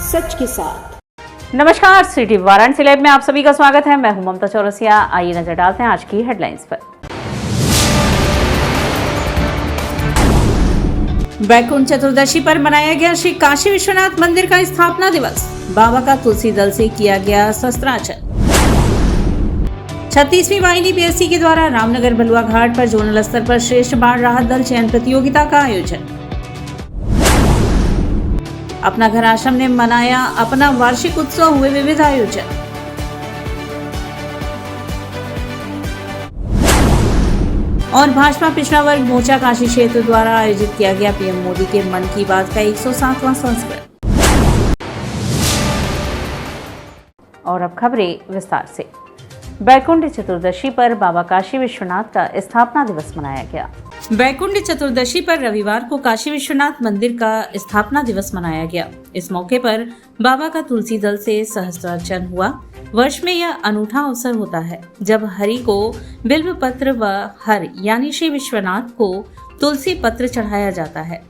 सच के साथ। नमस्कार, सिटी वाराणसी लाइव में आप सभी का स्वागत है। मैं हूं ममता चौरसिया। आइए नजर डालते हैं आज की हेडलाइंस पर। वैकुंठ चतुर्दशी पर मनाया गया श्री काशी विश्वनाथ मंदिर का स्थापना दिवस। बाबा का तुलसी दल से किया गया शस्त्रार्चन। 36वीं वाहिनी पीएससी के द्वारा रामनगर बलुआ घाट पर जोनल स्तर पर श्रेष्ठ बाढ़ राहत दल चयन प्रतियोगिता का आयोजन। अपना घर आश्रम ने मनाया अपना वार्षिक उत्सव, हुए विविध आयोजन। और भाजपा पिछड़ा वर्ग मोर्चा काशी क्षेत्र द्वारा आयोजित किया गया पीएम मोदी के मन की बात का 107वां संस्करण। और अब खबरें विस्तार से। वैकुंठ चतुर्दशी पर बाबा काशी विश्वनाथ का स्थापना दिवस मनाया गया। वैकुंठ चतुर्दशी पर रविवार को काशी विश्वनाथ मंदिर का स्थापना दिवस मनाया गया। इस मौके पर बाबा का तुलसी दल से सहस्त्रार्चन हुआ। वर्ष में यह अनूठा अवसर होता है जब हरि को बिल्व पत्र व हर यानी श्री विश्वनाथ को तुलसी पत्र चढ़ाया जाता है।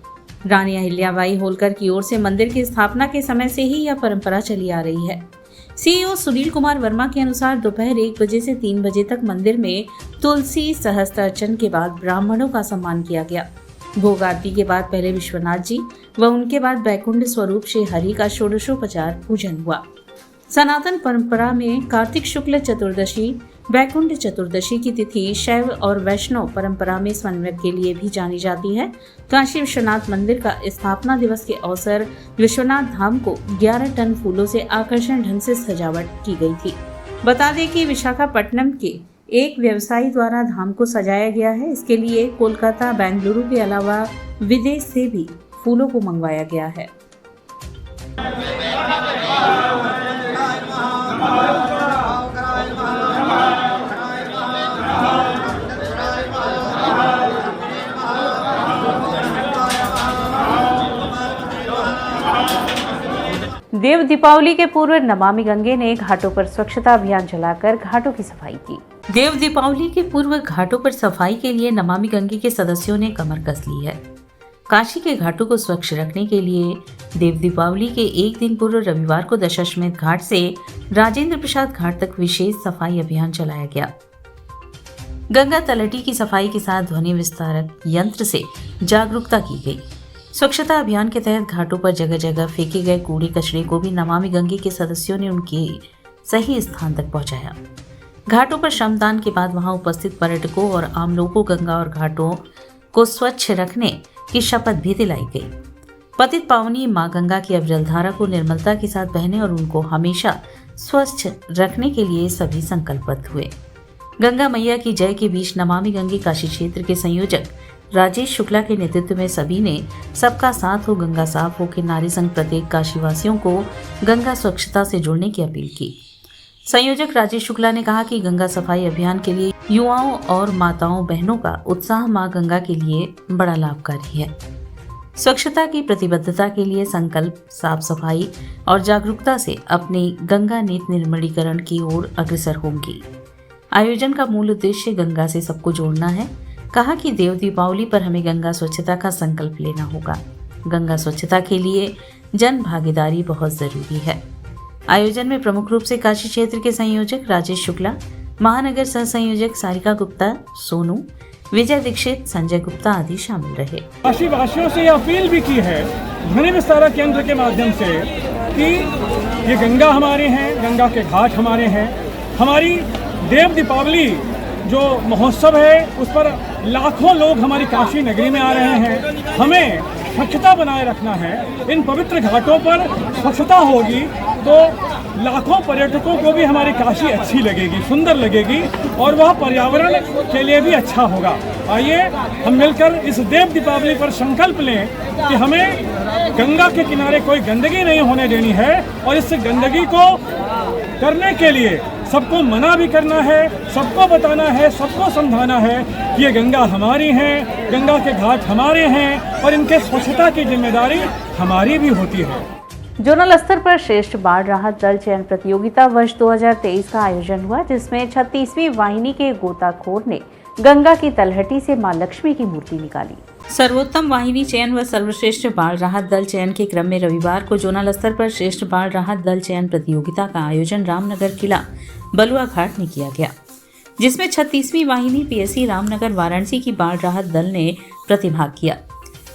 रानी अहिल्याबाई होलकर की ओर से मंदिर की स्थापना के समय से ही यह परंपरा चली आ रही है। सीईओ सुनील कुमार वर्मा के अनुसार दोपहर 1 बजे से 3 बजे तक मंदिर में तुलसी सहस्त्रार्चन के बाद ब्राह्मणों का सम्मान किया गया। भोग आरती के बाद पहले विश्वनाथ जी व उनके बाद वैकुंठ स्वरूप श्री हरि का षोडशोपचार पूजन हुआ। सनातन परंपरा में कार्तिक शुक्ल चतुर्दशी वैकुंठ चतुर्दशी की तिथि शैव और वैष्णव परंपरा में समन्वय के लिए भी जानी जाती है। काशी विश्वनाथ मंदिर का स्थापना दिवस के अवसर विश्वनाथ धाम को 11 टन फूलों से आकर्षण ढंग से सजावट की गई थी। बता दें कि विशाखापट्टनम के एक व्यवसायी द्वारा धाम को सजाया गया है। इसके लिए कोलकाता, बेंगलुरु के अलावा विदेश से भी फूलों को मंगवाया गया है। देव दीपावली के पूर्व नमामि गंगे ने घाटों पर स्वच्छता अभियान चलाकर घाटों की सफाई की। देव दीपावली के पूर्व घाटों पर सफाई के लिए नमामि गंगे के सदस्यों ने कमर कस ली है। काशी के घाटों को स्वच्छ रखने के लिए देव दीपावली के एक दिन पूर्व रविवार को दशाश्वमेध घाट से राजेंद्र प्रसाद घाट तक विशेष सफाई अभियान चलाया गया। गंगा तलहटी की सफाई के साथ ध्वनि विस्तारक यंत्र से जागरूकता की गई। स्वच्छता अभियान के तहत घाटों पर जगह जगह फेंके गए कूड़े कचरे को भी नमामि गंगे के सदस्यों ने उनके सही स्थान तक पहुंचाया। घाटों पर श्रमदान के बाद वहां उपस्थित पर्यटकों और आम लोगों को गंगा और घाटों को स्वच्छ रखने की शपथ भी दिलाई गई। पतित पावनी मां गंगा की अविरल को निर्मलता के साथ बहने और उनको हमेशा स्वच्छ रखने के लिए सभी संकल्पबद्ध हुए। गंगा मैया की जय के बीच नमामि गंगे काशी क्षेत्र के संयोजक राजेश शुक्ला के नेतृत्व में सभी ने सबका साथ हो गंगा साफ हो के नारी संघ प्रत्येक काशीवासियों को गंगा स्वच्छता से जुड़ने की अपील की। संयोजक राजेश शुक्ला ने कहा कि गंगा सफाई अभियान के लिए युवाओं और माताओं बहनों का उत्साह मां गंगा के लिए बड़ा लाभकारी है। स्वच्छता की प्रतिबद्धता के लिए संकल्प, साफ सफाई और जागरूकता से अपनी गंगा नीति निर्मलीकरण की ओर अग्रसर होंगी। आयोजन का मूल उद्देश्य गंगा से सबको जोड़ना है। कहा कि देव दीपावली पर हमें गंगा स्वच्छता का संकल्प लेना होगा। गंगा स्वच्छता के लिए जन भागीदारी बहुत जरूरी है। आयोजन में प्रमुख रूप से काशी क्षेत्र के संयोजक राजेश शुक्ला, महानगर सह संयोजक सारिका गुप्ता, सोनू, विजय दीक्षित, संजय गुप्ता आदि शामिल रहे। काशी वासियों से यह अपील भी की है ध्वनि विस्तारक केंद्र के माध्यम से कि ये गंगा हमारे हैं, गंगा के घाट हमारे हैं। हमारी देव दीपावली जो महोत्सव है उस पर लाखों लोग हमारी काशी नगरी में आ रहे हैं। हमें स्वच्छता बनाए रखना है। इन पवित्र घाटों पर स्वच्छता होगी तो लाखों पर्यटकों को भी हमारी काशी अच्छी लगेगी, सुंदर लगेगी और वह पर्यावरण के लिए भी अच्छा होगा। आइए हम मिलकर इस देव दीपावली पर संकल्प लें कि हमें गंगा के किनारे कोई गंदगी नहीं होने देनी है और इस गंदगी को करने के लिए सबको मना भी करना है, सबको बताना है, सबको समझाना है कि ये गंगा हमारी है, गंगा के घाट हमारे हैं और इनके स्वच्छता की जिम्मेदारी हमारी भी होती है। जोनल स्तर पर श्रेष्ठ बाढ़ राहत दल चयन प्रतियोगिता वर्ष 2023 का आयोजन हुआ, जिसमें 36वीं वाहिनी के गोताखोर ने गंगा की तलहटी से मां लक्ष्मी की मूर्ति निकाली। सर्वोत्तम वाहिनी चयन व सर्वश्रेष्ठ बाल राहत दल चयन के क्रम में रविवार को जोनल स्तर पर श्रेष्ठ बाल राहत दल चयन प्रतियोगिता का आयोजन रामनगर किला बलुआ घाट में किया गया, जिसमें 36वीं वाहिनी पीएससी रामनगर वाराणसी की बाल राहत दल ने प्रतिभाग किया।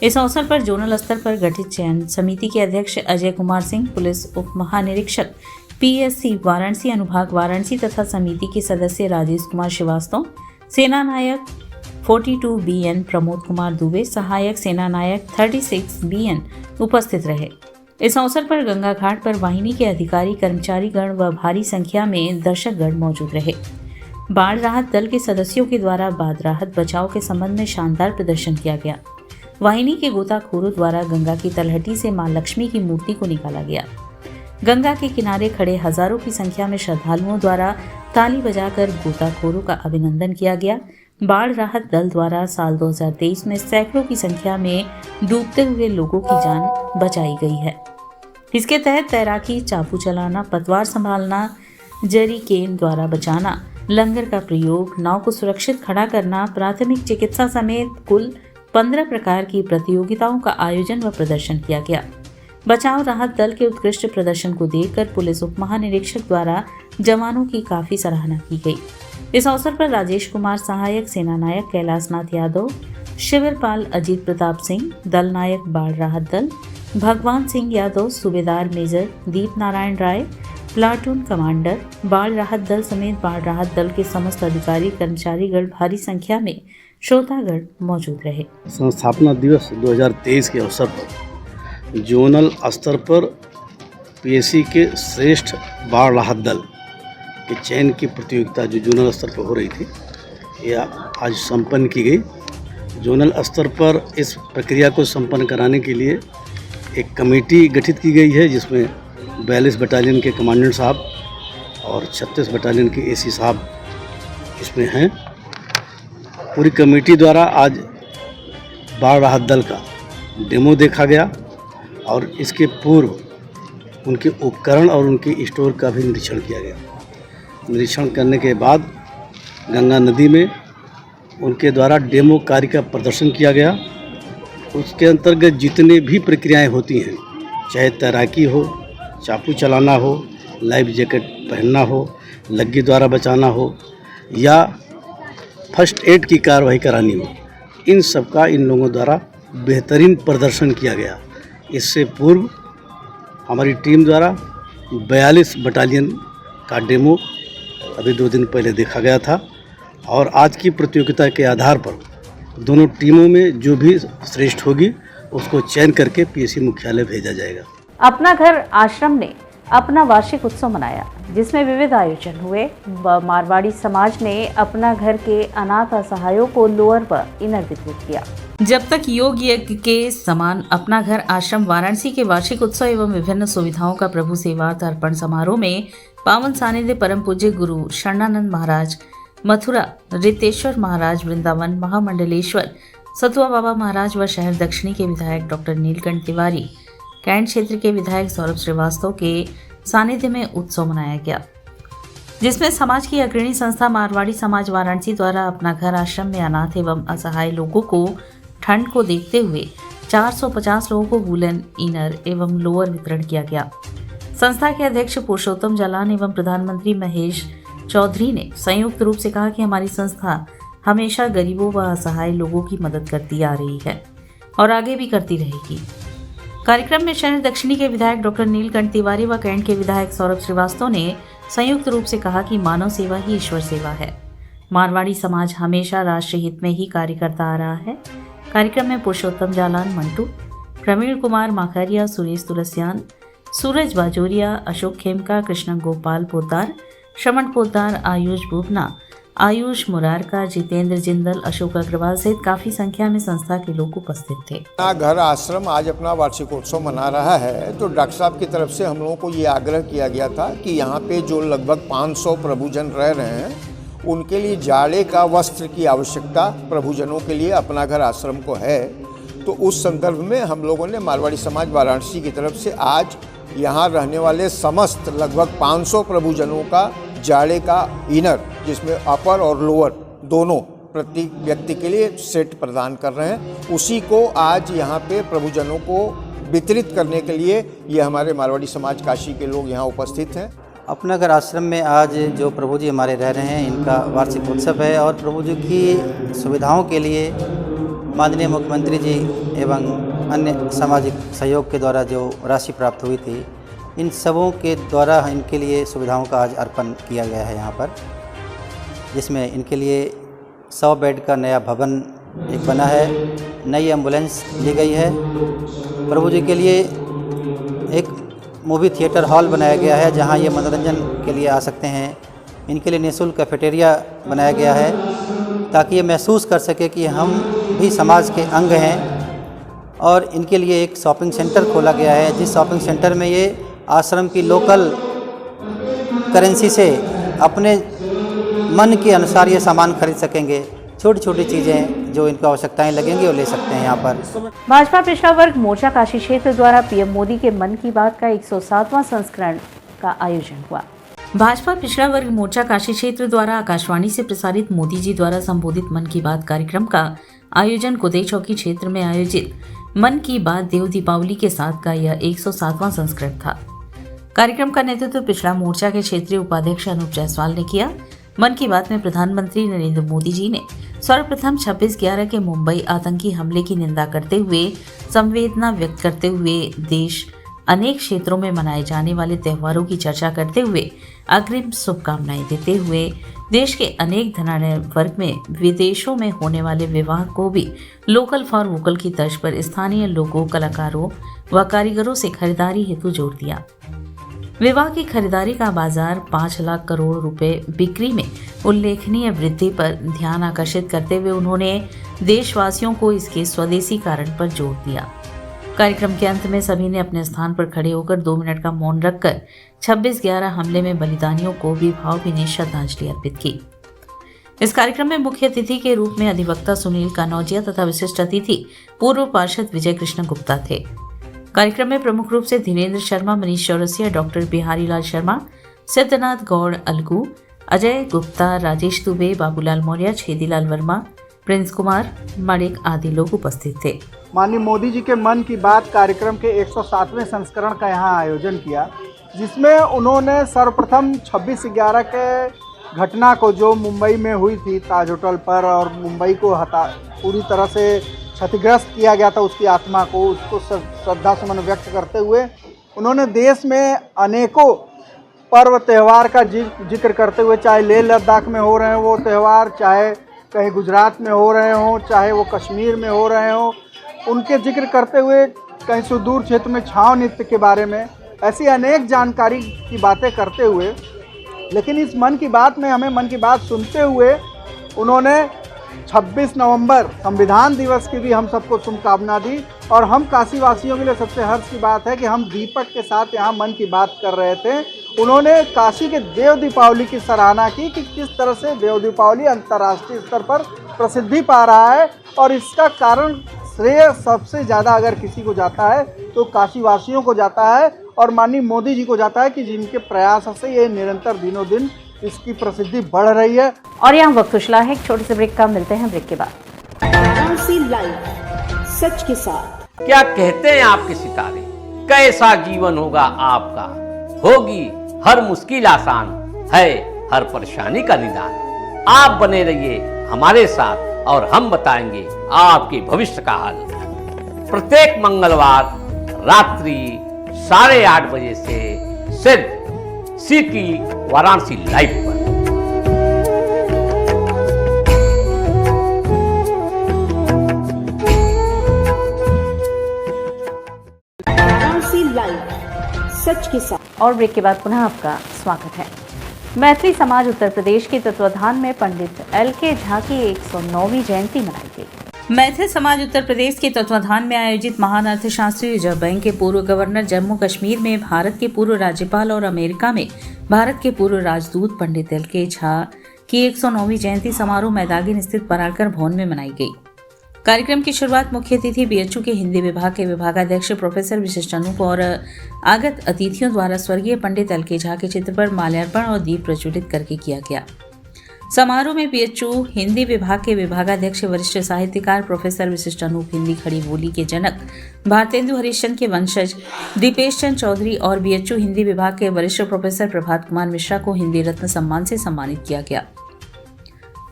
इस अवसर पर जोनल स्तर पर गठित चयन समिति के अध्यक्ष अजय कुमार सिंह, पुलिस उप महानिरीक्षक पीएससी वाराणसी अनुभाग वाराणसी तथा समिति के सदस्य राजेश कुमार श्रीवास्तव, सेना नायक 42 BN प्रमोद कुमार दुबे, सहायक सेना नायक 36 BN उपस्थित रहे। इस अवसर पर गंगा घाट पर वाहिनी के अधिकारी, कर्मचारीगण व भारी संख्या में दर्शकगण मौजूद रहे। बाढ़ राहत दल के सदस्यों के द्वारा बाढ़ राहत बचाव के संबंध में शानदार प्रदर्शन किया गया। वाहिनी के गोताखोरों द्वारा गंगा की तलहटी से मां लक्ष्मी की मूर्ति को निकाला गया। गंगा के किनारे खड़े हजारों की संख्या में श्रद्धालुओं द्वारा ताली बजाकर गोताखोरों का अभिनंदन किया गया। बाढ़ राहत दल द्वारा साल 2023 में सैकड़ों की संख्या में डूबते हुए लोगों की जान बचाई गई है। इसके तहत तैराकी, चाकू चलाना, पतवार संभालना, जरी केन द्वारा बचाना, लंगर का प्रयोग, नाव को सुरक्षित खड़ा करना, प्राथमिक चिकित्सा समेत कुल 15 प्रकार की प्रतियोगिताओं का आयोजन व प्रदर्शन किया गया। बचाव राहत दल के उत्कृष्ट प्रदर्शन को देखकर पुलिस उप महानिरीक्षक द्वारा जवानों की काफी सराहना की गई। इस अवसर पर राजेश कुमार, सहायक सेना नायक कैलाशनाथ यादव, शिविरपाल अजीत प्रताप सिंह, दल नायक बाढ़ राहत दल भगवान सिंह यादव, सूबेदार मेजर दीप नारायण राय, प्लाटून कमांडर बाढ़ राहत दल समेत बाढ़ राहत दल के समस्त अधिकारी, कर्मचारीगण भारी संख्या में श्रोतागण मौजूद रहे। संस्थापना दिवस 2023 के अवसर पर जोनल स्तर पर पीएससी के श्रेष्ठ बाढ़ राहत दल के चयन की प्रतियोगिता जो जोनल स्तर पर हो रही थी, यह आज संपन्न की गई। जोनल स्तर पर इस प्रक्रिया को संपन्न कराने के लिए एक कमेटी गठित की गई है, जिसमें 42 बटालियन के कमांडेंट साहब और 36 बटालियन के एसी साहब इसमें हैं। पूरी कमेटी द्वारा आज बाढ़ राहत दल का डेमो देखा गया और इसके पूर्व उनके उपकरण और उनके स्टोर का भी निरीक्षण किया गया। निरीक्षण करने के बाद गंगा नदी में उनके द्वारा डेमो कार्य का प्रदर्शन किया गया। उसके अंतर्गत जितने भी प्रक्रियाएं होती हैं, चाहे तैराकी हो, चाकू चलाना हो, लाइफ जैकेट पहनना हो, लग्गी द्वारा बचाना हो या फर्स्ट एड की कार्रवाई करानी हो, इन सब का इन लोगों द्वारा बेहतरीन प्रदर्शन किया गया। इससे पूर्व हमारी टीम द्वारा 42 बटालियन का डेमो अभी 2 दिन पहले देखा गया था और आज की प्रतियोगिता के आधार पर दोनों टीमों में जो भी श्रेष्ठ होगी उसको चयन करके पीएससी मुख्यालय भेजा जाएगा। अपना घर आश्रम ने अपना वार्षिक उत्सव मनाया, जिसमें विविध आयोजन हुए। मारवाड़ी समाज ने अपना घर के अनाथ असहायों को लोअर व इनर वितरित किया। जब तक योग यज्ञ के समान अपना घर आश्रम वाराणसी के वार्षिक उत्सव एवं विभिन्न सुविधाओं का प्रभु सेवार्थ अर्पण समारोह में पावन सानिध्य परम पूज्य गुरु शरणानंद महाराज, मथुरा रितेश्वर महाराज, वृंदावन महामंडलेश्वर सतुआ बाबा महाराज व शहर दक्षिणी के विधायक डॉक्टर नीलकंठ तिवारी, कैंट क्षेत्र के विधायक सौरभ श्रीवास्तव के सानिध्य में उत्सव मनाया गया, जिसमें समाज की अग्रणी संस्था मारवाड़ी समाज वाराणसी द्वारा अपना घर आश्रम में अनाथ एवं असहाय लोगों को ठंड को देखते हुए 450 लोगों को वूलन, इनर एवं लोअर वितरण किया गया। संस्था के अध्यक्ष पुरुषोत्तम जालान एवं प्रधानमंत्री महेश चौधरी ने संयुक्त रूप से कहा कि हमारी संस्था हमेशा गरीबों व असहाय लोगों की मदद करती आ रही है और आगे भी करती रहेगी। कार्यक्रम में शहर दक्षिणी के विधायक डॉक्टर नीलकंठ तिवारी व कैंट के विधायक सौरभ श्रीवास्तव ने संयुक्त रूप से कहा कि मानव सेवा ही ईश्वर सेवा है। मारवाड़ी समाज हमेशा राष्ट्र हित में ही कार्य करता आ रहा है। कार्यक्रम में पुरुषोत्तम जालान मंटू, प्रवीण कुमार माखरिया, सुरेश तुलसियान, सूरज बाजोरिया, अशोक खेमका, कृष्ण गोपाल पोद्दार, श्रमण पोद्दार, आयुष बुबना, आयुष मुरारका, जितेंद्र जिंदल, अशोक अग्रवाल सहित काफी संख्या में संस्था के लोग उपस्थित थे। घर आश्रम आज अपना वार्षिकोत्सव मना रहा है, तो डॉक्टर साहब की तरफ से हम लोगों को ये आग्रह किया गया था कि यहाँ पे जो लगभग 500 प्रभुजन रह रहे हैं, उनके लिए जाड़े का वस्त्र की आवश्यकता प्रभुजनों के लिए अपना घर आश्रम को है। तो उस संदर्भ में हम लोगों ने मारवाड़ी समाज वाराणसी की तरफ से आज यहाँ रहने वाले समस्त लगभग 500 प्रभुजनों का जाड़े का इनर, जिसमें अपर और लोअर दोनों प्रत्येक व्यक्ति के लिए सेट प्रदान कर रहे हैं। उसी को आज यहाँ पे प्रभुजनों को वितरित करने के लिए ये हमारे मारवाड़ी समाज काशी के लोग यहाँ उपस्थित हैं। अपनागर आश्रम में आज जो प्रभु जी हमारे रह रहे हैं, इनका वार्षिक उत्सव है और प्रभु जी की सुविधाओं के लिए माननीय मुख्यमंत्री जी एवं अन्य सामाजिक सहयोग के द्वारा जो राशि प्राप्त हुई थी, इन सबों के द्वारा इनके लिए सुविधाओं का आज अर्पण किया गया है यहाँ पर, जिसमें इनके लिए 100 बेड का नया भवन एक बना है, नई एम्बुलेंस ली गई है, प्रभु जी के लिए एक मूवी थिएटर हॉल बनाया गया है जहां ये मनोरंजन के लिए आ सकते हैं। इनके लिए निःशुल्क कैफेटेरिया बनाया गया है ताकि ये महसूस कर सके कि हम भी समाज के अंग हैं। और इनके लिए एक शॉपिंग सेंटर खोला गया है, जिस शॉपिंग सेंटर में ये आश्रम की लोकल करेंसी से अपने मन के अनुसार ये सामान खरीद सकेंगे। छोटी छोटी चीज़ें जो इनको आवश्यकताएं लगेंगी वो ले सकते हैं यहाँ पर। भाजपा पिछड़ा वर्ग मोर्चा काशी क्षेत्र द्वारा पीएम मोदी के मन की बात का 107वां संस्करण का आयोजन हुआ। भाजपा पिछड़ा वर्ग मोर्चा काशी क्षेत्र द्वारा आकाशवाणी से प्रसारित मोदी जी द्वारा संबोधित मन की बात कार्यक्रम का आयोजन कुदे चौकी क्षेत्र में आयोजित मन की बात देव दीपावली के साथ का यह 107वां संस्करण था। कार्यक्रम का नेतृत्व पिछड़ा मोर्चा के क्षेत्रीय उपाध्यक्ष अनूप जायसवाल ने किया। मन की बात में प्रधानमंत्री नरेंद्र मोदी जी ने सर्वप्रथम 26/11 के मुंबई आतंकी हमले की निंदा करते हुए संवेदना व्यक्त करते हुए देश अनेक क्षेत्रों में मनाए जाने वाले त्योहारों की चर्चा करते हुए अग्रिम शुभकामनाएं देते हुए देश के अनेक धनाढ्य वर्ग में विदेशों में होने वाले विवाह को भी लोकल फॉर वोकल की तर्ज पर स्थानीय लोगों, कलाकारों व कारीगरों से खरीदारी हेतु जोड़ दिया। विवाह की खरीदारी का बाजार 5 लाख करोड़ रुपए बिक्री में उल्लेखनीय वृद्धि पर ध्यान आकर्षित करते हुए उन्होंने देशवासियों को इसके स्वदेशी कारण पर जोर दिया। कार्यक्रम के अंत में सभी ने अपने स्थान पर खड़े होकर 2 मिनट का मौन रखकर 26/11 हमले में बलिदानियों को भी भावभीनी श्रद्धांजलि अर्पित की। इस कार्यक्रम में मुख्य अतिथि के रूप में अधिवक्ता सुनील कानौजिया तथा विशिष्ट अतिथि पूर्व पार्षद विजय कृष्ण गुप्ता थे। कार्यक्रम में प्रमुख रूप से धीरेन्द्र शर्मा, मनीष चौरसिया, डॉक्टर बिहारी लाल शर्मा, सिद्धनाथ गौड़ अलगू, अजय गुप्ता, राजेश दुबे, बाबूलाल मौर्य, छेदीलाल वर्मा, प्रिंस कुमार मणिक आदि लोग उपस्थित थे। माननीय मोदी जी के मन की बात कार्यक्रम के 107वें संस्करण का यहाँ आयोजन किया, जिसमें उन्होंने सर्वप्रथम 26/11 के घटना को जो मुंबई में हुई थी ताज होटल पर और मुंबई को पूरी तरह से क्षतिग्रस्त किया गया था, उसकी आत्मा को, उसको श्रद्धा सुमन व्यक्त करते हुए उन्होंने देश में अनेकों पर्व त्यौहार का जिक्र करते हुए, चाहे लेह लद्दाख में हो रहे हैं वो त्यौहार, चाहे कहीं गुजरात में हो रहे हों, चाहे वो कश्मीर में हो रहे हों, उनके जिक्र करते हुए कहीं सुदूर क्षेत्र में छाव नृत्य के बारे में ऐसी अनेक जानकारी की बातें करते हुए, लेकिन इस मन की बात में हमें मन की बात सुनते हुए उन्होंने 26 नवंबर संविधान दिवस की भी हम सबको शुभकामना दी। और हम काशी वासियों के लिए सबसे हर्ष की बात है कि हम दीपक के साथ यहाँ मन की बात कर रहे थे। उन्होंने काशी के देव दीपावली की सराहना की कि किस तरह से देव दीपावली अंतर्राष्ट्रीय स्तर पर प्रसिद्धि पा रहा है और इसका कारण श्रेय सबसे ज़्यादा अगर किसी को जाता है तो काशी वासियों को जाता है और माननीय मोदी जी को जाता है कि जिनके प्रयास से ये निरंतर दिनों दिन इसकी प्रसिद्धि बढ़ रही है। और यहाँ वक्त कुशला है, एक छोटे से ब्रेक का, मिलते हैं ब्रेक के बाद। वाराणसी लाइव, सच के साथ। क्या कहते हैं आपके सितारे, कैसा जीवन होगा आपका, होगी हर मुश्किल आसान, है हर परेशानी का निदान। आप बने रहिए हमारे साथ और हम बताएंगे आपके भविष्य का हाल। प्रत्येक मंगलवार रात्रि 8:30 बजे से सिर्फ सिटी वाराणसी लाइव पर। वाराणसी लाइव, सच के साथ। और ब्रेक के बाद पुनः आपका स्वागत है। मैथिली समाज उत्तर प्रदेश के तत्वाधान में पंडित LK झा की 109वीं जयंती मनाई गई। मैथिली समाज उत्तर प्रदेश के तत्वाधान में आयोजित महान अर्थशास्त्री रिजर्व बैंक के पूर्व गवर्नर, जम्मू कश्मीर में भारत के पूर्व राज्यपाल और अमेरिका में भारत के पूर्व राजदूत पंडित LK झा की 109वीं जयंती समारोह मैदागिन स्थित पराकर भवन में मनाई गई। कार्यक्रम की शुरुआत मुख्य अतिथि BHU के हिंदी विभाग के विभागाध्यक्ष प्रोफेसर विशिष्ट अनूप और आगत अतिथियों द्वारा स्वर्गीय पंडित LK झा के चित्र पर माल्यार्पण और दीप प्रज्वलित करके किया गया। समारोह में बीएचयू हिंदी विभाग के विभागाध्यक्ष वरिष्ठ साहित्यकार प्रोफेसर विशिष्ट अनूप हिंदी खड़ी बोली के जनक भारतेंदु हरिश्चंद्र के वंशज दीपेश चंद चौधरी और बीएचयू हिंदी विभाग के वरिष्ठ प्रोफेसर प्रभात कुमार मिश्रा को हिंदी रत्न सम्मान से सम्मानित किया गया।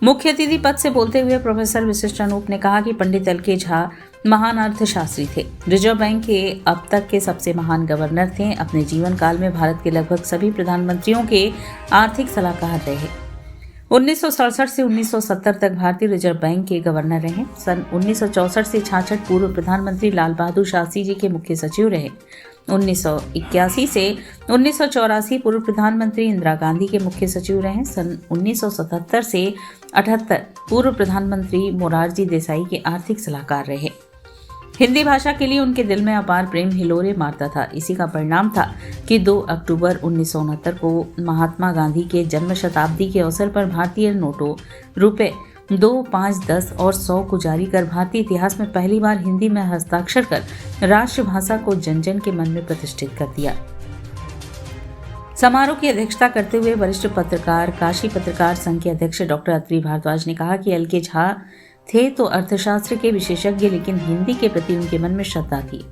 मुख्य अतिथि पद से बोलते हुए प्रोफेसर विशिष्ट अनूप ने कहा कि पंडित एल.के. झा महान अर्थशास्त्री थे, रिजर्व बैंक के अब तक के सबसे महान गवर्नर थे। अपने जीवन काल में भारत के लगभग सभी प्रधानमंत्रियों के आर्थिक सलाहकार रहे। 1967 से 1970 तक भारतीय रिजर्व बैंक के गवर्नर रहे। सन 1964 से 66 पूर्व प्रधानमंत्री लाल बहादुर शास्त्री जी के मुख्य सचिव रहे। 1981 से 1984 पूर्व प्रधानमंत्री इंदिरा गांधी के मुख्य सचिव रहे। सन 1977 से 78 पूर्व प्रधानमंत्री मोरारजी देसाई के आर्थिक सलाहकार रहे। हिंदी भाषा के लिए उनके दिल में अपार प्रेम हिलोरे मारता था। इसी का परिणाम था कि 2 अक्टूबर 1969 को महात्मा गांधी के जन्म शताब्दी के अवसर पर भारतीय नोटों रुपए 2, 5, 10 और 100 को जारी कर भारतीय इतिहास में पहली बार हिंदी में हस्ताक्षर कर राष्ट्रभाषा को जन जन के मन में प्रतिष्ठित कर दिया। समारोह की अध्यक्षता करते हुए वरिष्ठ पत्रकार काशी पत्रकार संघ के अध्यक्ष डॉक्टर अत्रि भारद्वाज ने कहा कि एल.के. झा थे तो अर्थशास्त्र के विशेषज्ञ, लेकिन हिंदी के प्रति उनके मन में श्रद्धा थी।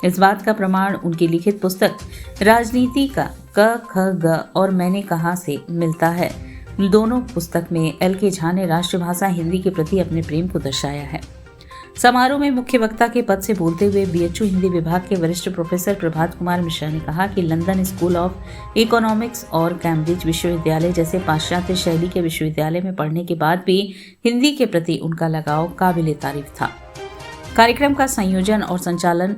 इस बात का प्रमाण उनकी लिखित पुस्तक राजनीति का क, ख, ग और मैंने कहा से मिलता है। दोनों पुस्तक में एल.के. झा ने राष्ट्रभाषा हिंदी के प्रति अपने प्रेम को दर्शाया है। समारोह में मुख्य वक्ता के पद से बोलते हुए बीएचयू हिंदी विभाग के वरिष्ठ प्रोफेसर प्रभात कुमार मिश्रा ने कहा कि लंदन स्कूल ऑफ इकोनॉमिक्स और कैम्ब्रिज विश्वविद्यालय जैसे पाश्चात्य शैली के विश्वविद्यालय में पढ़ने के बाद भी हिंदी के प्रति उनका लगाव काबिले तारीफ था। कार्यक्रम का संयोजन और संचालन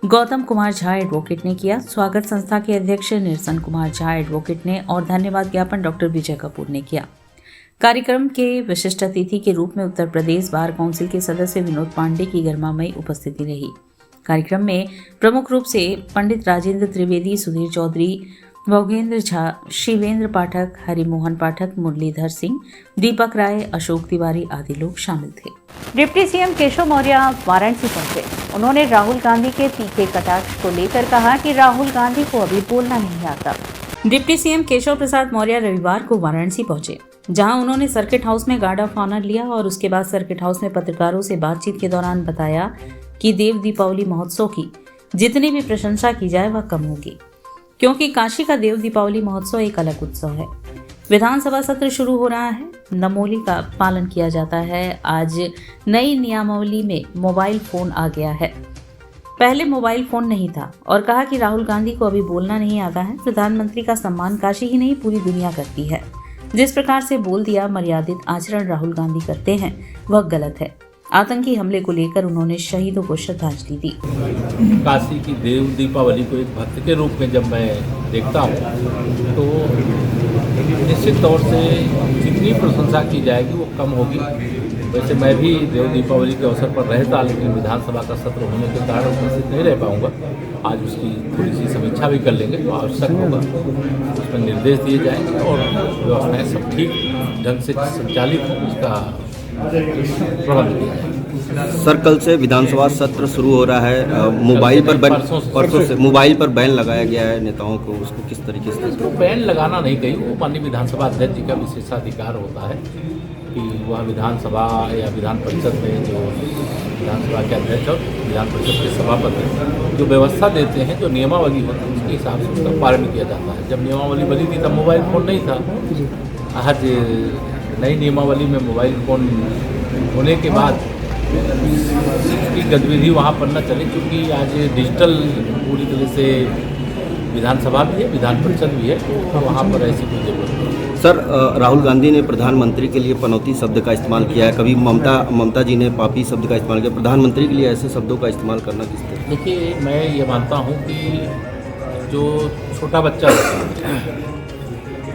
गौतम कुमार झा एडवोकेट ने किया। स्वागत संस्था के अध्यक्ष निरसन कुमार झा एडवोकेट ने और धन्यवाद ज्ञापन डॉक्टर विजय कपूर ने किया। कार्यक्रम के विशिष्ट अतिथि के रूप में उत्तर प्रदेश बार काउंसिल के सदस्य विनोद पांडे की गर्मामयी उपस्थिति रही। कार्यक्रम में प्रमुख रूप से पंडित राजेंद्र त्रिवेदी, सुधीर चौधरी, भोगेंद्र झा, शिवेंद्र पाठक, हरिमोहन पाठक, मुरलीधर सिंह, दीपक राय, अशोक तिवारी आदि लोग शामिल थे। डिप्टी सीएम केशव मौर्य वाराणसी पहुंचे। उन्होंने राहुल गांधी के तीखे कटाक्ष को लेकर कहा कि राहुल गांधी को अभी बोलना नहीं आता। डिप्टी सीएम केशव प्रसाद मौर्य रविवार को वाराणसी पहुंचे, जहां उन्होंने सर्किट हाउस में गार्ड ऑफ ऑनर लिया और उसके बाद सर्किट हाउस में पत्रकारों से बातचीत के दौरान बताया कि देव दीपावली महोत्सव की जितनी भी प्रशंसा की जाए वह कम होगी, क्योंकि काशी का देव दीपावली महोत्सव एक अलग उत्सव है। विधानसभा सत्र शुरू हो रहा है, नमोली का पालन किया जाता है। आज नई नियमावली में मोबाइल फोन आ गया है, पहले मोबाइल फोन नहीं था, और कहा कि राहुल गांधी को अभी बोलना नहीं आता है। प्रधानमंत्री का सम्मान काशी ही नहीं पूरी दुनिया करती है। जिस प्रकार से बोल दिया मर्यादित आचरण राहुल गांधी करते हैं वह गलत है। आतंकी हमले को लेकर उन्होंने शहीदों को श्रद्धांजलि दी। काशी की देव दीपावली को एक भक्त के रूप में जब मैं देखता हूँ तो निश्चित तौर से जितनी प्रशंसा की जाएगी वो कम होगी। वैसे मैं भी देव दीपावली के अवसर पर रहता, लेकिन विधानसभा का सत्र होने के कारण उपस्थित नहीं रह पाऊँगा। आज उसकी थोड़ी सी समीक्षा भी कर लेंगे तो आवश्यक होगा, उसमें निर्देश दिए जाएंगे और व्यवस्थाएँ सब ठीक ढंग से संचालित हो, उसका प्रबंध किया जाएगा। सर, कल से विधानसभा सत्र शुरू हो रहा है। मोबाइल पर परसों से मोबाइल पर बैन लगाया गया है नेताओं को, उसको किस तरीके से? तो बैन लगाना नहीं कही, वो माननीय विधानसभा अध्यक्ष जी का विशेषाधिकार होता है कि वह विधानसभा या विधान परिषद में जो विधानसभा के अध्यक्ष और विधान परिषद के सभापति जो व्यवस्था देते हैं, जो नियमावली होती है, उसके हिसाब से उसका पालन किया जाता है। जब नियमावली बनी थी तब मोबाइल फ़ोन नहीं था। आज नई नियमावली में मोबाइल फ़ोन होने के बाद की गतिविधि वहाँ पर न चले, क्योंकि आज डिजिटल पूरी तरह से विधानसभा भी है, विधान परिषद भी है, तो वहाँ पर ऐसी कोई जरूरत नहीं। सर, राहुल गांधी ने प्रधानमंत्री के लिए पनौती शब्द का इस्तेमाल किया है, कभी ममता जी ने पापी शब्द का इस्तेमाल किया। प्रधानमंत्री के लिए ऐसे शब्दों का इस्तेमाल करना किस तरह? देखिए, मैं ये मानता हूँ कि जो छोटा बच्चा होता है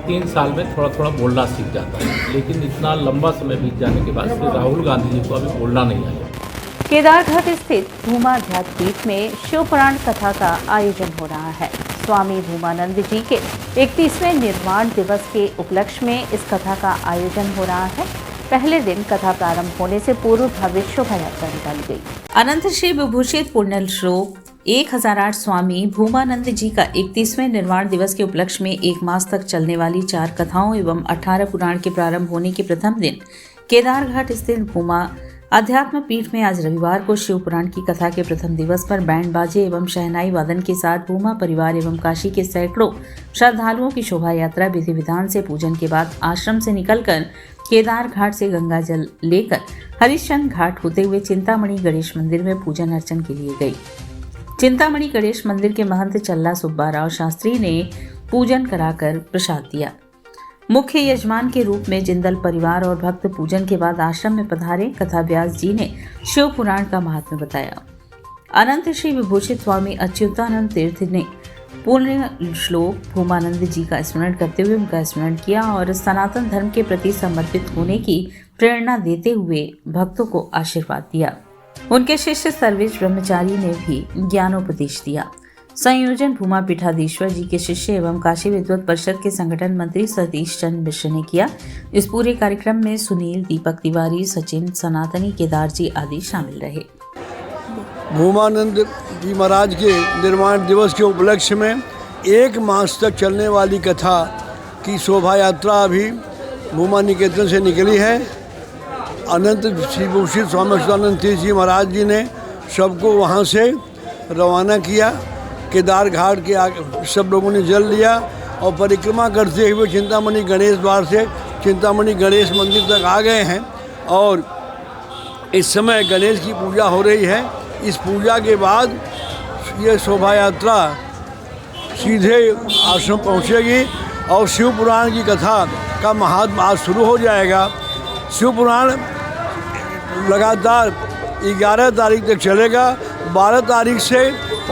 3 साल में थोड़ा थोड़ा बोलना सीख जाता है, लेकिन इतना लंबा समय बीत जाने के बाद फिर राहुल गांधी जी को अभी बोलना नहीं आया। केदारघाट स्थित भूमाध्यात्म पीठ में शिव पुराण कथा का आयोजन हो रहा है। स्वामी भूमानंद जी के 31वें निर्वाण दिवस के उपलक्ष्य में इस कथा का आयोजन हो रहा है। पहले दिन कथा प्रारंभ होने से पूर्व भव्य शोभा यात्रा निकाली गई। अनंत श्री विभूषित पुण्य श्लोक 1008 स्वामी भूमानंद जी का 31वें निर्वाण दिवस के उपलक्ष्य में 1 मास तक चलने वाली 4 कथाओं एवं 18 पुराण के प्रारंभ होने के प्रथम दिन केदार घाट स्थित भूमा अध्यात्म पीठ में आज रविवार को शिव पुराण की कथा के प्रथम दिवस पर बैंड बाजे एवं शहनाई वादन के साथ भूमा परिवार एवं काशी के सैकड़ों श्रद्धालुओं की शोभा यात्रा विधि विधान से पूजन के बाद आश्रम से निकलकर केदार घाट से गंगा जल लेकर हरिश्चंद्र घाट होते हुए चिंतामणि गणेश मंदिर में पूजन अर्चन के लिए गई। चिंतामणि गणेश मंदिर के महंत चल्ला सुब्बाराव शास्त्री ने पूजन कराकर प्रसाद दिया। मुख्य यजमान के रूप में जिंदल परिवार और भक्त पूजन के बाद आश्रम में पधारे। कथा व्यास जी ने शिव पुराण का महात्म्य बताया। अनंत श्री विभूषित स्वामी अच्युतानंद तीर्थ ने पूर्ण श्लोक भूमानंद जी का स्मरण करते हुए उनका स्मरण किया और सनातन धर्म के प्रति समर्पित होने की प्रेरणा देते हुए भक्तों को आशीर्वाद दिया। उनके शिष्य सर्वेश ब्रह्मचारी ने भी ज्ञानोपदेश दिया। संयोजन भूमा पीठाधीश्वर जी के शिष्य एवं काशी विद्वत परिषद के संगठन मंत्री सतीश चंद्र मिश्र ने किया। इस पूरे कार्यक्रम में सुनील, दीपक तिवारी, सचिन, सनातनी, केदार जी आदि शामिल रहे। भूमानंद जी महाराज के निर्वाण दिवस के उपलक्ष्य में 1 मास तक चलने वाली कथा की शोभा यात्रा अभी भूमा निकेतन से निकली है। अनंत श्री विभूषित स्वामी अच्युतानंद तीर्थ जी महाराज जी ने सबको वहाँ से रवाना किया। केदार घाट के आगे सब लोगों ने जल लिया और परिक्रमा करते हुए चिंतामणि गणेश द्वार से चिंतामणि गणेश मंदिर तक आ गए हैं और इस समय गणेश की पूजा हो रही है। इस पूजा के बाद ये शोभा यात्रा सीधे आश्रम पहुँचेगी और शिव पुराण की कथा का महात्म आज शुरू हो जाएगा। शिव पुराण लगातार 11 तारीख तक चलेगा। 12 तारीख से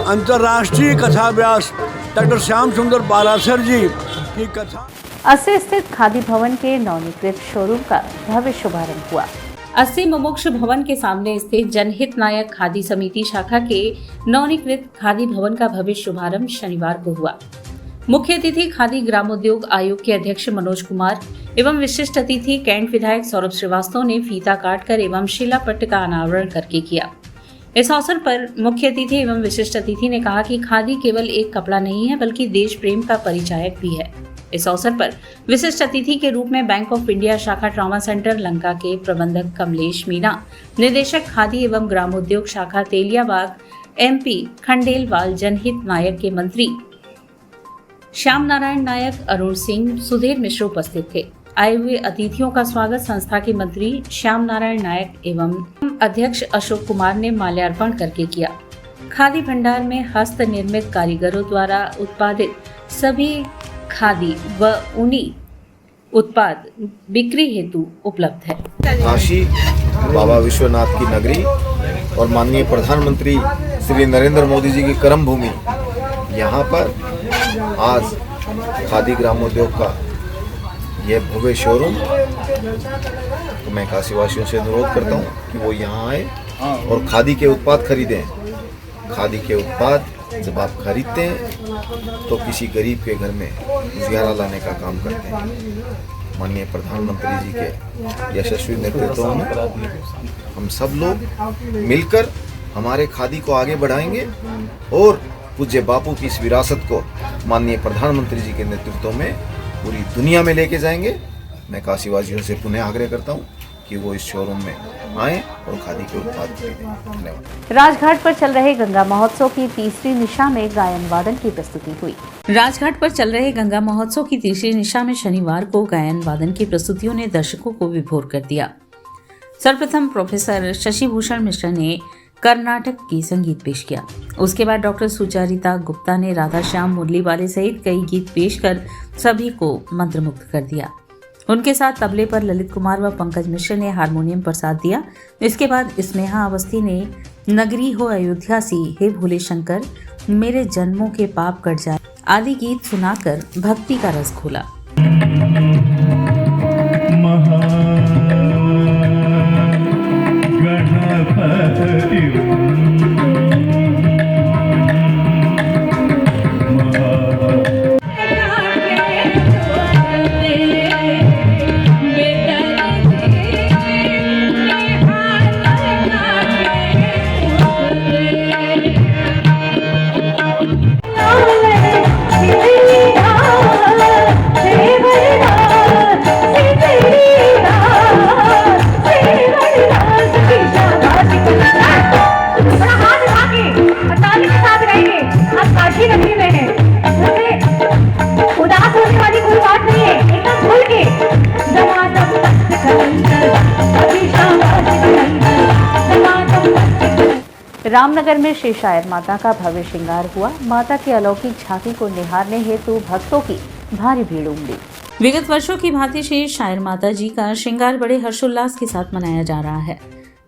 अंतर्राष्ट्रीय कथा व्यास डॉक्टर श्याम सुंदर पाराशर जी की कथा। अस्सी स्थित खादी भवन के नवनीकृत शोरूम का भव्य शुभारंभ हुआ। अस्सी मुमुक्ष भवन के सामने स्थित जनहित नायक खादी समिति शाखा के नवनीकृत खादी भवन का भव्य शुभारंभ शनिवार को हुआ। मुख्य अतिथि खादी ग्रामोद्योग आयोग के अध्यक्ष मनोज कुमार एवं विशिष्ट अतिथि कैंट विधायक सौरभ श्रीवास्तव ने फीता काटकर एवं शिलापट्ट का अनावरण करके किया। इस अवसर पर मुख्य अतिथि एवं विशिष्ट अतिथि ने कहा कि खादी केवल एक कपड़ा नहीं है बल्कि देश प्रेम का परिचायक भी है। इस अवसर पर विशिष्ट अतिथि के रूप में बैंक ऑफ इंडिया शाखा ट्रॉमा सेंटर लंका के प्रबंधक कमलेश मीणा, निदेशक खादी एवं ग्रामोद्योग शाखा तेलियाबाग MP खंडेलवाल, जनहित नायक के मंत्री श्याम नारायण नायक, अरुण सिंह, सुधीर मिश्र उपस्थित थे। आए हुए अतिथियों का स्वागत संस्था के मंत्री श्याम नारायण नायक एवं अध्यक्ष अशोक कुमार ने माल्यार्पण करके किया। खादी भंडार में हस्त निर्मित कारीगरों द्वारा उत्पादित सभी खादी व ऊनी उत्पाद बिक्री हेतु उपलब्ध है। काशी बाबा विश्वनाथ की नगरी और माननीय प्रधानमंत्री श्री नरेंद्र मोदी जी की कर्म भूमि, यहाँ पर आज खादी ग्रामोद्योग का यह भव्य शोरूम, तो मैं काशीवासियों से अनुरोध करता हूँ कि वो यहाँ आए और खादी के उत्पाद खरीदें। खादी के उत्पाद जब आप खरीदते हैं तो किसी गरीब के घर में उजियारा लाने का काम करते हैं। माननीय प्रधानमंत्री जी के यशस्वी नेतृत्व में हम सब लोग मिलकर हमारे खादी को आगे बढ़ाएंगे और पूज्य बापू की इस विरासत को माननीय प्रधानमंत्री जी के नेतृत्व में पूरी दुनिया में लेके जाएंगे। मैं काशीवासियों से पुनः आग्रह करता हूँ कि वो इस शोरूम में आएं और खादी के उत्पाद खरीदें। धन्यवाद। राजघाट पर चल रहे गंगा महोत्सव की तीसरी निशा में गायन वादन की प्रस्तुति हुई। राजघाट पर चल रहे गंगा महोत्सव की तीसरी निशा में शनिवार को गायन वादन की प्रस्तुतियों ने दर्शकों को विभोर कर दिया। सर्वप्रथम प्रोफेसर शशि भूषण मिश्रा ने कर्नाटक की संगीत पेश किया। उसके बाद डॉक्टर सुचारिता गुप्ता ने राधा श्याम मुरली वाले सहित कई गीत पेश कर सभी को मंत्रमुग्ध कर दिया। उनके साथ तबले पर ललित कुमार व पंकज मिश्र ने हारमोनियम पर साथ दिया। इसके बाद स्नेहा अवस्थी ने नगरी हो अयोध्या सी, हे भोले शंकर, मेरे जन्मों के पाप कट जाए आदि गीत सुनाकर भक्ति का रस खोला। रामनगर में श्री शायर माता का भव्य श्रृंगार हुआ। माता की अलौकिक झांकी को निहारने हेतु भक्तों की भारी भीड़ उमड़ी। विगत वर्षों की भांति श्री शायर माता जी का श्रृंगार बड़े हर्षोल्लास के साथ मनाया जा रहा है।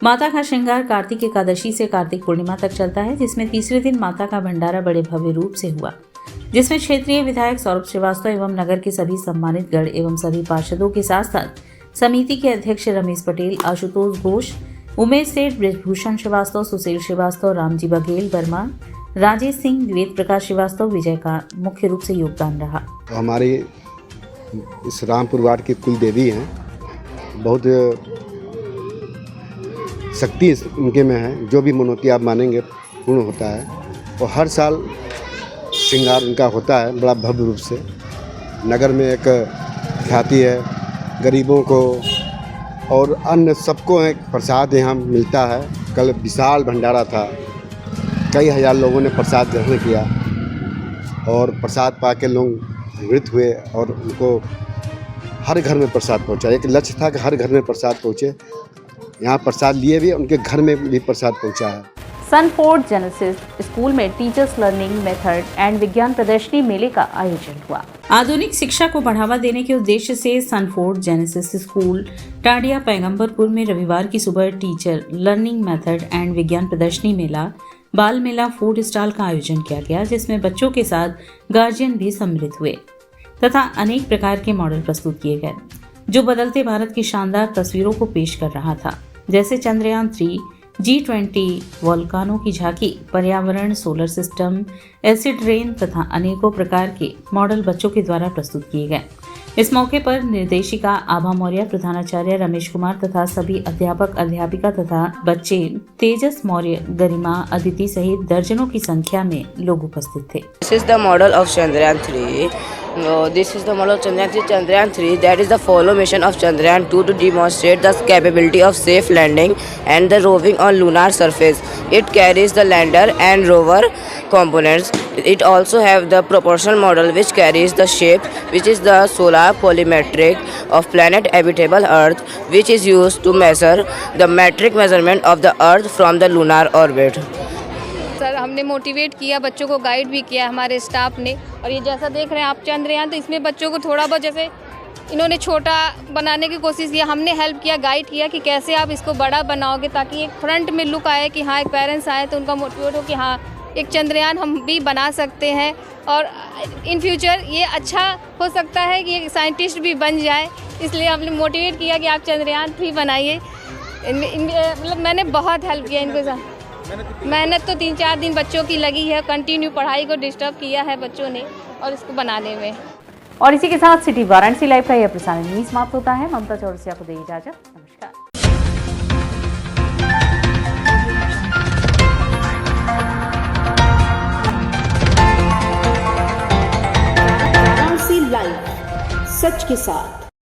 माता का श्रृंगार कार्तिक एकादशी से कार्तिक पूर्णिमा तक चलता है, जिसमें तीसरे दिन माता का भंडारा बड़े भव्य रूप से हुआ, जिसमें क्षेत्रीय विधायक सौरभ श्रीवास्तव एवं नगर के सभी सम्मानित गण एवं सभी पार्षदों के साथ साथ समिति के अध्यक्ष रमेश पटेल, आशुतोष घोष, उमेश सेठ, ब्रजभूषण श्रीवास्तव, सुशील श्रीवास्तव, रामजी बघेल वर्मा, राजेश सिंह, वेद प्रकाश श्रीवास्तव, विजय का मुख्य रूप से योगदान रहा। हमारे इस रामपुर वार्ड की कुल देवी हैं, बहुत शक्ति उनके में है, जो भी मनोती आप मानेंगे पूर्ण होता है। और हर साल श्रृंगार उनका होता है बड़ा भव्य रूप से। नगर में एक ख्याति है, गरीबों को और अन्य सबको एक प्रसाद यहाँ मिलता है। कल विशाल भंडारा था, कई हजार लोगों ने प्रसाद ग्रहण किया और प्रसाद पाके लोग मृत हुए और उनको हर घर में प्रसाद पहुँचा। एक लक्ष्य था कि हर घर में प्रसाद पहुँचे, यहाँ प्रसाद लिए भी उनके घर में भी प्रसाद पहुँचा है। सनफोर्ड जेनेसिस स्कूल में टीचर्स लर्निंग मेथड एंड विज्ञान प्रदर्शनी मेले का आयोजन हुआ। आधुनिक शिक्षा को बढ़ावा देने के उद्देश्य से सनफोर्ड जेनेसिस स्कूल टाडिया पैगंबरपुर में रविवार की सुबह टीचर लर्निंग मेथड एंड विज्ञान प्रदर्शनी मेला, बाल मेला, फूड स्टॉल का आयोजन किया गया, जिसमें बच्चों के साथ गार्जियन भी सम्मिलित हुए तथा अनेक प्रकार के मॉडल प्रस्तुत किए गए, जो बदलते भारत की शानदार तस्वीरों को पेश कर रहा था, जैसे चंद्रयान 3, G20, वोल्कानों की झांकी, पर्यावरण, सोलर सिस्टम, एसिड रेन तथा अनेकों प्रकार के मॉडल बच्चों के द्वारा प्रस्तुत किए गए। इस मौके पर निर्देशिका आभा मौर्य, प्रधानाचार्य रमेश कुमार तथा सभी अध्यापक, अध्यापिका तथा बच्चे तेजस मौर्य, गरिमा, अदिति सहित दर्जनों की संख्या में लोग उपस्थित थे। This is the model of Chandrayaan 3. This is the model of Chandrayaan 3. That is the follow mission of Chandrayaan 2 to demonstrate the capability of safe landing and the roving on lunar surface. It carries the lander and rover components. It also have the proportional model which carries the shape, which is the solar polymetric of planet habitable Earth, which is used to measure the metric measurement of the Earth from the lunar orbit. Sir, हमने motivate किया, बच्चों को guide भी किया हमारे staff ने। और ये जैसा देख रहे हैं आप चंद्रयान, तो इसमें बच्चों को थोड़ा बहुत जैसे इन्होंने छोटा बनाने की कोशिश किया, हमने हेल्प किया, गाइड किया कि कैसे आप इसको बड़ा बनाओगे, ताकि एक फ्रंट में लुक आए कि हाँ एक पेरेंट्स आए तो उनका मोटिवेट हो कि हाँ एक चंद्रयान हम भी बना सकते हैं और इन फ्यूचर ये अच्छा हो सकता है कि एक साइंटिस्ट भी बन जाए। इसलिए हमने मोटिवेट किया कि आप चंद्रयान 3 बनाइए। मतलब मैंने बहुत हेल्प किया इनको। मेहनत तो 3-4 दिन बच्चों की लगी है, कंटिन्यू पढ़ाई को डिस्टर्ब किया है बच्चों ने और इसको बनाने में। और इसी के साथ सिटी वाराणसी लाइव का यह प्रसारण यहीं समाप्त होता है। ममता चौरसिया को दे इजाजत। नमस्कार। वाराणसी लाइव, सच के साथ।